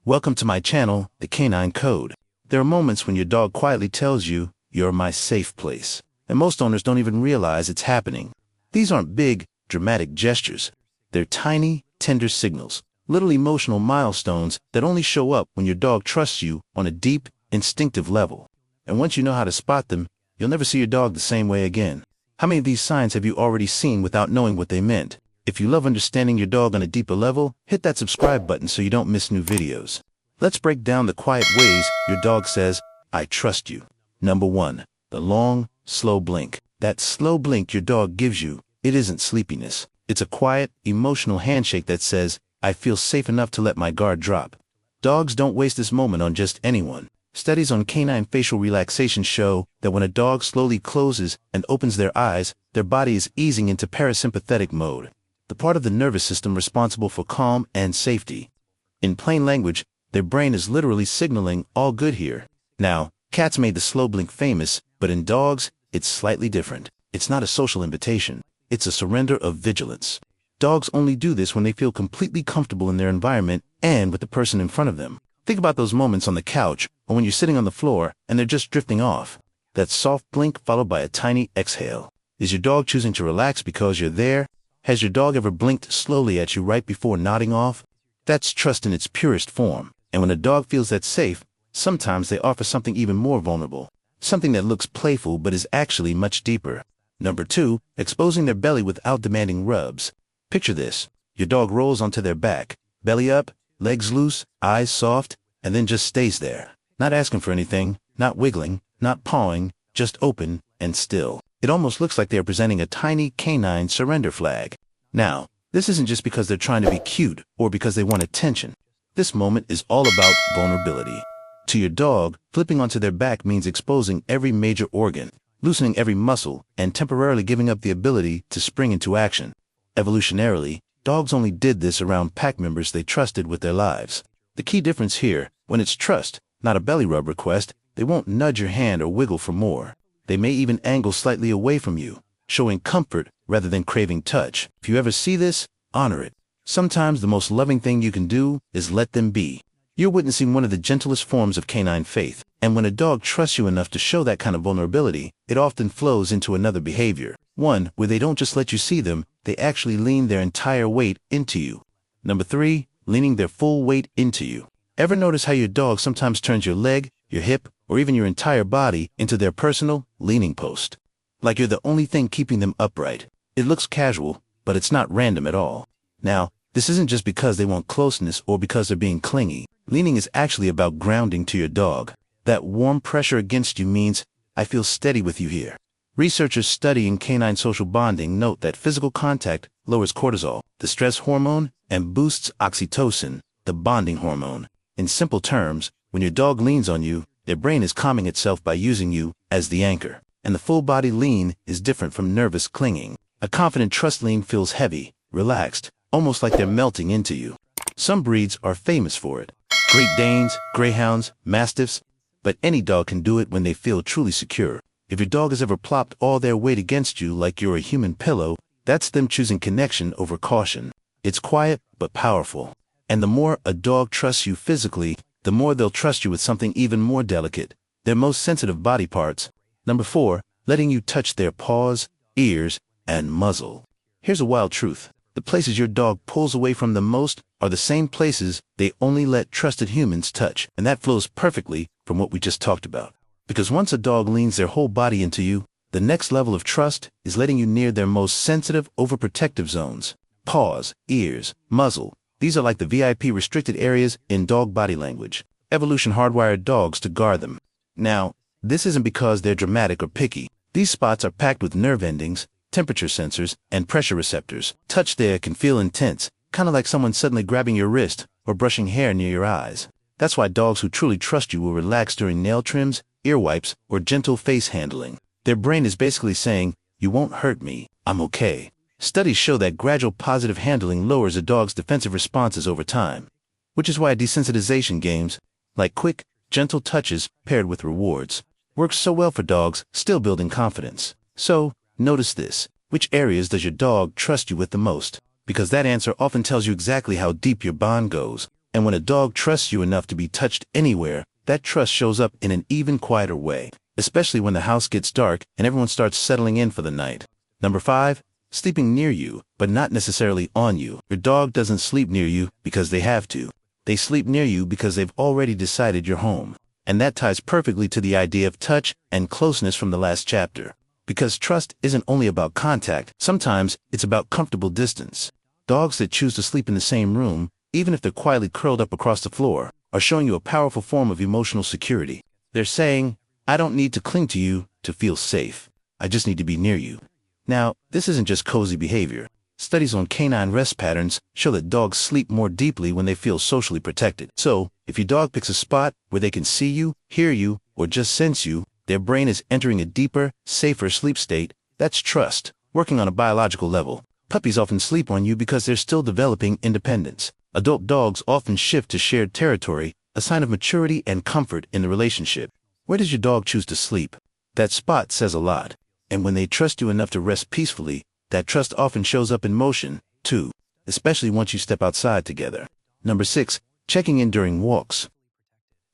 Welcome to my channel, the Canine Code. There are moments when your dog quietly tells you, "You're my safe place," and most owners don't even realize it's happening. These aren't big, dramatic gestures. They're tiny, tender signals, little emotional milestones that only show up when your dog trusts you on a deep, instinctive level. And once you know how to spot them, you'll never see your dog the same way again. How many of these signs have you already seen without knowing what they meant? If you love understanding your dog on a deeper level, hit that subscribe button so you don't miss new videos. Let's break down the quiet ways your dog says, "I trust you." Number 1. The long, slow blink. That slow blink your dog gives you, it isn't sleepiness. It's a quiet, emotional handshake that says, "I feel safe enough to let my guard drop." Dogs don't waste this moment on just anyone. Studies on canine facial relaxation show that when a dog slowly closes and opens their eyes, their body is easing into parasympathetic mode, the part of the nervous system responsible for calm and safety. In plain language, their brain is literally signaling, "All good here." Now, cats made the slow blink famous, but in dogs, it's slightly different. It's not a social invitation. It's a surrender of vigilance. Dogs only do this when they feel completely comfortable in their environment and with the person in front of them. Think about those moments on the couch or when you're sitting on the floor and they're just drifting off. That soft blink followed by a tiny exhale. Is your dog choosing to relax because you're there? Has your dog ever blinked slowly at you right before nodding off? That's trust in its purest form. And when a dog feels that safe, sometimes they offer something even more vulnerable. Something that looks playful but is actually much deeper. Number 2, exposing their belly without demanding rubs. Picture this. Your dog rolls onto their back, belly up, legs loose, eyes soft, and then just stays there. Not asking for anything, not wiggling, not pawing, just open and still. It almost looks like they are presenting a tiny canine surrender flag. Now, this isn't just because they're trying to be cute or because they want attention. This moment is all about vulnerability. To your dog, flipping onto their back means exposing every major organ, loosening every muscle, and temporarily giving up the ability to spring into action. Evolutionarily, dogs only did this around pack members they trusted with their lives. The key difference here, when it's trust, not a belly rub request, they won't nudge your hand or wiggle for more. They may even angle slightly away from you, showing comfort rather than craving touch. If you ever see this, honor it. Sometimes the most loving thing you can do is let them be. You're witnessing one of the gentlest forms of canine faith, and when a dog trusts you enough to show that kind of vulnerability, it often flows into another behavior. One where they don't just let you see them, they actually lean their entire weight into you. Number 3, leaning their full weight into you. Ever notice how your dog sometimes turns your leg, your hip, or even your entire body into their personal leaning post? Like you're the only thing keeping them upright. It looks casual, but it's not random at all. Now, this isn't just because they want closeness or because they're being clingy. Leaning is actually about grounding to your dog. That warm pressure against you means, "I feel steady with you here." Researchers studying canine social bonding note that physical contact lowers cortisol, the stress hormone, and boosts oxytocin, the bonding hormone. In simple terms, when your dog leans on you, their brain is calming itself by using you as the anchor. And the full body lean is different from nervous clinging. A confident trust lean feels heavy, relaxed, almost like they're melting into you. Some breeds are famous for it. Great Danes, Greyhounds, Mastiffs, but any dog can do it when they feel truly secure. If your dog has ever plopped all their weight against you like you're a human pillow, that's them choosing connection over caution. It's quiet but powerful. And the more a dog trusts you physically, the more they'll trust you with something even more delicate, their most sensitive body parts. Number 4, letting you touch their paws, ears, and muzzle. Here's a wild truth. The places your dog pulls away from the most are the same places they only let trusted humans touch. And that flows perfectly from what we just talked about. Because once a dog leans their whole body into you, the next level of trust is letting you near their most sensitive, overprotective zones. Paws, ears, muzzle. These are like the VIP restricted areas in dog body language. Evolution hardwired dogs to guard them. Now, this isn't because they're dramatic or picky. These spots are packed with nerve endings, temperature sensors, and pressure receptors. Touch there can feel intense, kind of like someone suddenly grabbing your wrist or brushing hair near your eyes. That's why dogs who truly trust you will relax during nail trims, ear wipes, or gentle face handling. Their brain is basically saying, "You won't hurt me, I'm okay." Studies show that gradual positive handling lowers a dog's defensive responses over time, which is why desensitization games, like quick, gentle touches paired with rewards, works so well for dogs still building confidence. So, notice this. Which areas does your dog trust you with the most? Because that answer often tells you exactly how deep your bond goes. And when a dog trusts you enough to be touched anywhere, that trust shows up in an even quieter way, especially when the house gets dark and everyone starts settling in for the night. Number 5, sleeping near you, but not necessarily on you. Your dog doesn't sleep near you because they have to. They sleep near you because they've already decided you're home. And that ties perfectly to the idea of touch and closeness from the last chapter. Because trust isn't only about contact, sometimes it's about comfortable distance. Dogs that choose to sleep in the same room, even if they're quietly curled up across the floor, are showing you a powerful form of emotional security. They're saying, I don't need to cling to you to feel safe. I just need to be near you. Now, this isn't just cozy behavior. Studies on canine rest patterns show that dogs sleep more deeply when they feel socially protected. So, if your dog picks a spot where they can see you, hear you, or just sense you, their brain is entering a deeper, safer sleep state. That's trust, working on a biological level. Puppies often sleep on you because they're still developing independence. Adult dogs often shift to shared territory, a sign of maturity and comfort in the relationship. Where does your dog choose to sleep? That spot says a lot. And when they trust you enough to rest peacefully, that trust often shows up in motion, too, especially once you step outside together. Number 6, checking in during walks.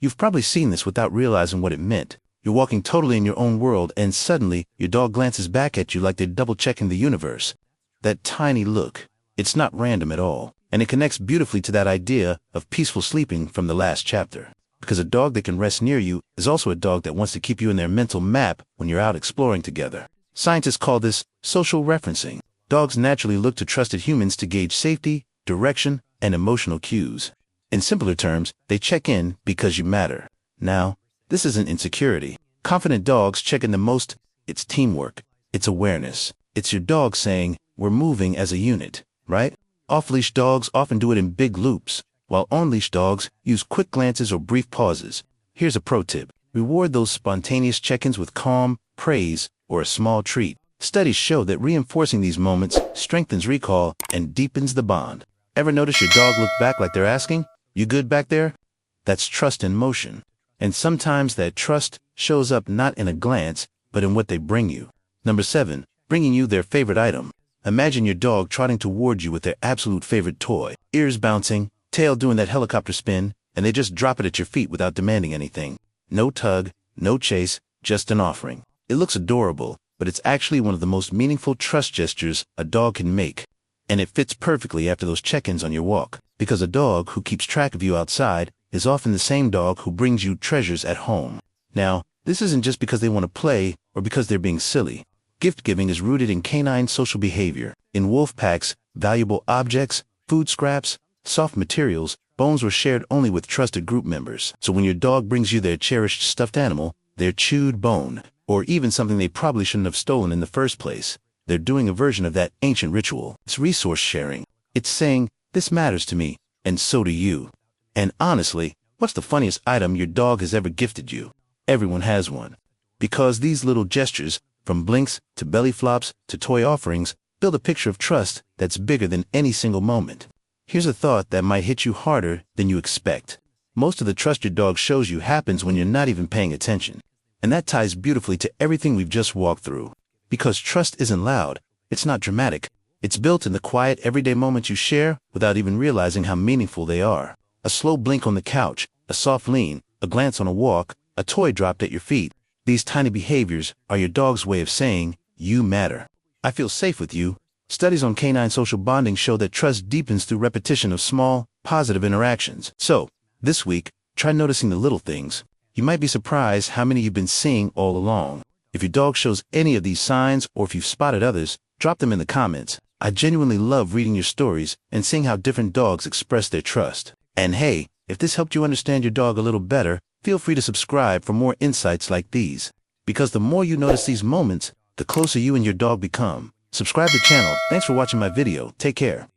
You've probably seen this without realizing what it meant. You're walking totally in your own world and suddenly your dog glances back at you like they're double-checking the universe. That tiny look, it's not random at all, and it connects beautifully to that idea of peaceful sleeping from the last chapter. Because a dog that can rest near you is also a dog that wants to keep you in their mental map when you're out exploring together. Scientists call this social referencing. Dogs naturally look to trusted humans to gauge safety, direction, and emotional cues. In simpler terms, they check in because you matter. Now, this isn't insecurity. Confident dogs check in the most. It's teamwork. It's awareness. It's your dog saying, we're moving as a unit, right? Off-leash dogs often do it in big loops, while on-leash dogs use quick glances or brief pauses. Here's a pro tip. Reward those spontaneous check-ins with calm, praise, or a small treat. Studies show that reinforcing these moments strengthens recall and deepens the bond. Ever notice your dog look back like they're asking, "You good back there?" That's trust in motion. And sometimes that trust shows up not in a glance, but in what they bring you. Number 7, bringing you their favorite item. Imagine your dog trotting toward you with their absolute favorite toy, ears bouncing, tail doing that helicopter spin, and they just drop it at your feet without demanding anything. No tug, no chase, just an offering. It looks adorable, but it's actually one of the most meaningful trust gestures a dog can make. And it fits perfectly after those check-ins on your walk, because a dog who keeps track of you outside is often the same dog who brings you treasures at home. Now, this isn't just because they want to play or because they're being silly. Gift giving is rooted in canine social behavior. In wolf packs, valuable objects, food scraps, soft materials, bones were shared only with trusted group members. So when your dog brings you their cherished stuffed animal, their chewed bone, or even something they probably shouldn't have stolen in the first place, they're doing a version of that ancient ritual. It's resource sharing. It's saying, this matters to me, and so do you. And honestly, what's the funniest item your dog has ever gifted you? Everyone has one. Because these little gestures, from blinks to belly flops to toy offerings, build a picture of trust that's bigger than any single moment. Here's a thought that might hit you harder than you expect. Most of the trust your dog shows you happens when you're not even paying attention. And that ties beautifully to everything we've just walked through. Because trust isn't loud, it's not dramatic. It's built in the quiet, everyday moments you share without even realizing how meaningful they are. A slow blink on the couch, a soft lean, a glance on a walk, a toy dropped at your feet. These tiny behaviors are your dog's way of saying, you matter. I feel safe with you. Studies on canine social bonding show that trust deepens through repetition of small, positive interactions. So, this week, try noticing the little things. You might be surprised how many you've been seeing all along. If your dog shows any of these signs, or if you've spotted others, drop them in the comments. I genuinely love reading your stories and seeing how different dogs express their trust. And hey, if this helped you understand your dog a little better, feel free to subscribe for more insights like these. Because the more you notice these moments, the closer you and your dog become. Subscribe to the channel. Thanks for watching my video. Take care.